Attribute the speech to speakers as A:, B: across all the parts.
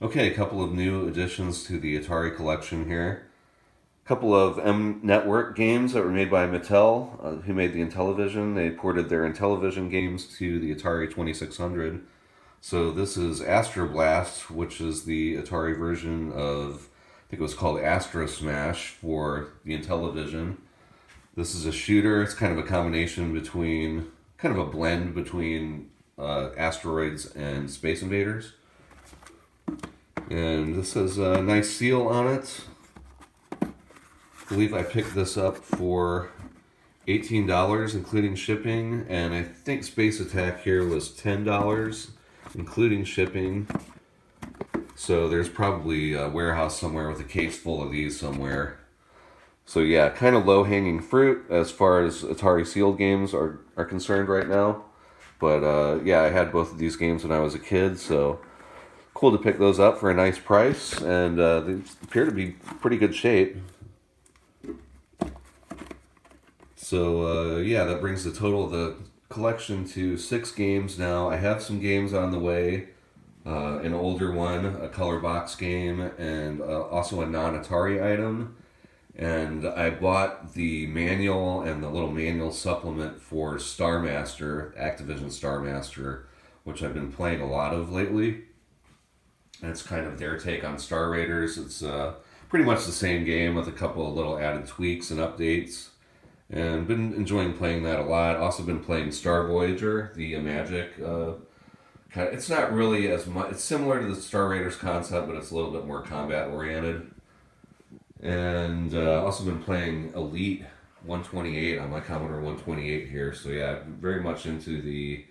A: Okay, a couple of new additions to the Atari collection here. A couple of M Network games that were made by Mattel, who made the Intellivision. They ported their Intellivision games to the Atari 2600. So this is Astro Blast, which is the Atari version of, I think it was called Astro Smash for the Intellivision. This is a shooter. It's kind of a combination between, kind of a blend between Asteroids and Space Invaders. And this has a nice seal on it. I believe I picked this up for $18, including shipping, and I think Space Attack here was $10, including shipping. So there's probably a warehouse somewhere with a case full of these somewhere. So yeah, kind of low-hanging fruit as far as Atari sealed games are concerned right now. But yeah, I had both of these games when I was a kid, so cool to pick those up for a nice price, and they appear to be pretty good shape. So yeah, that brings the total of the collection to 6 games now. I have some games on the way. An older one, a color box game, and also a non-Atari item. And I bought the manual and the little manual supplement for Star Master, Activision Star Master, which I've been playing a lot of lately. And it's kind of their take on Star Raiders. It's pretty much the same game with a couple of little added tweaks and updates. And been enjoying playing that a lot. Also been playing Star Voyager, the Magic. It's not really as much. It's similar to the Star Raiders concept, but it's a little bit more combat oriented. And also been playing Elite 128 on my Commodore 128 here. So yeah, very much into the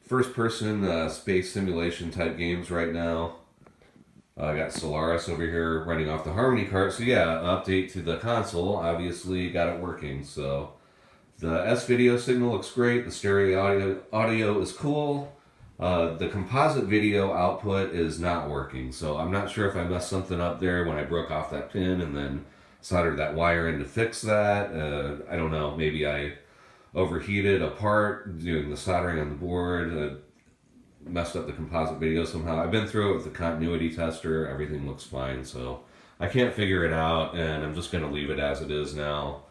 A: first-person space simulation type games right now. I got Solaris over here running off the Harmony cart. So yeah, update to the console. Obviously got it working. So the S-video signal looks great. The stereo audio is cool. The composite video output is not working. So I'm not sure if I messed something up there when I broke off that pin and then soldered that wire in to fix that. I don't know. Maybe I overheated a part doing the soldering on the board, messed up the composite video somehow. I've been through it with the continuity tester. Everything looks fine, so I can't figure it out, and I'm just going to leave it as it is now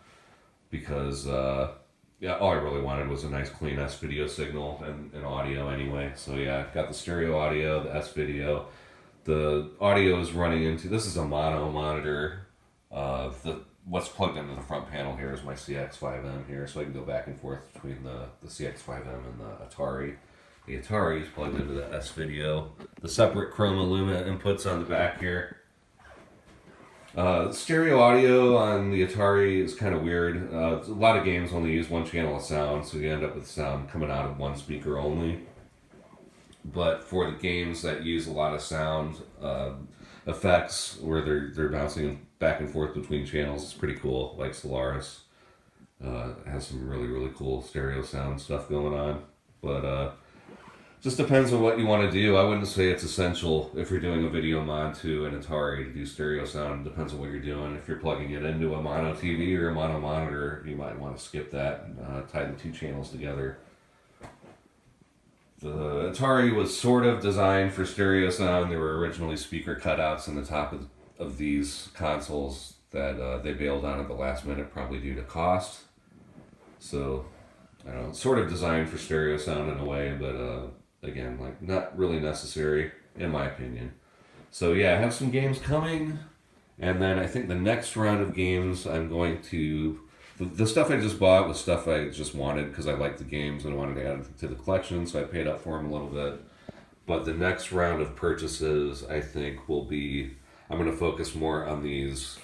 A: because, yeah, all I really wanted was a nice clean S-video signal and audio anyway. So yeah, I've got the stereo audio, the S-video. The audio is running into, this is a mono monitor. What's plugged into the front panel here is my CX5M here, so I can go back and forth between the CX5M and the Atari. The Atari is plugged into the S-video. The separate Chroma Luma inputs on the back here. Stereo audio on the Atari is kind of weird. A lot of games only use one channel of sound, so you end up with sound coming out of one speaker only. But for the games that use a lot of sound effects, where they're bouncing back and forth between channels, it's pretty cool. Like Solaris has some really cool stereo sound stuff going on. But just depends on what you want to do. I wouldn't say it's essential if you're doing a video mod to an Atari to do stereo sound. It depends on what you're doing. If you're plugging it into a mono TV or a mono monitor, you might want to skip that and tie the two channels together. The Atari was sort of designed for stereo sound. There were originally speaker cutouts in the top of these consoles that they bailed on at the last minute, probably due to cost. So, I don't know, sort of designed for stereo sound in a way, but again, like not really necessary in my opinion. So yeah, I have some games coming, and then I think the next round of games I'm going to, the stuff I just bought was stuff I just wanted because I liked the games and I wanted to add it to the collection, so I paid up for them a little bit. But the next round of purchases I think will be, I'm going to focus more on these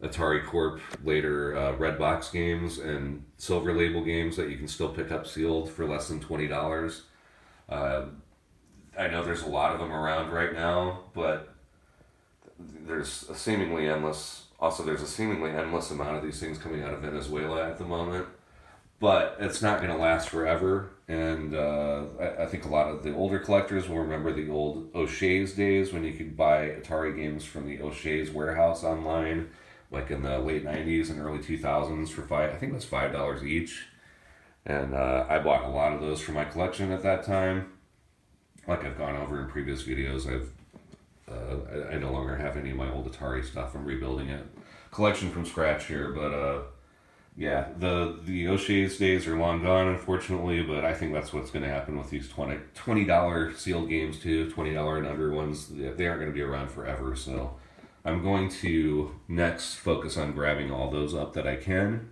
A: Atari Corp later red box games and silver label games that you can still pick up sealed for less than $20. I know there's a lot of them around right now, but there's a seemingly endless amount of these things coming out of Venezuela at the moment. But it's not going to last forever, and I think a lot of the older collectors will remember the old O'Shea's days when you could buy Atari games from the O'Shea's warehouse online, like in the late 90s and early 2000s for I think it was $5 each. And I bought a lot of those for my collection at that time. Like I've gone over in previous videos, I've I no longer have any of my old Atari stuff. I'm rebuilding it, collection from scratch here. But yeah, the O'Shea's days are long gone, unfortunately. But I think that's what's going to happen with these $20 sealed games too. $20 and under ones, they aren't going to be around forever. So I'm going to next focus on grabbing all those up that I can,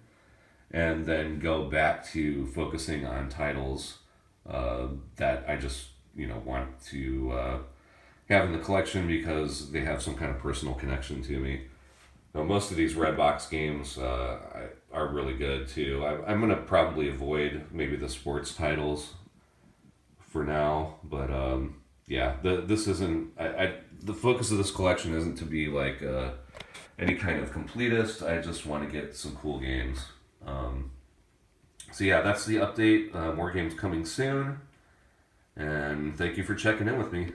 A: and then go back to focusing on titles that I just want to have in the collection because they have some kind of personal connection to me. Now, most of these red box games are really good too. I'm going to probably avoid maybe the sports titles for now, but yeah, this isn't. The focus of this collection isn't to be like any kind of completist. I just want to get some cool games. So yeah, that's the update. More games coming soon, and thank you for checking in with me.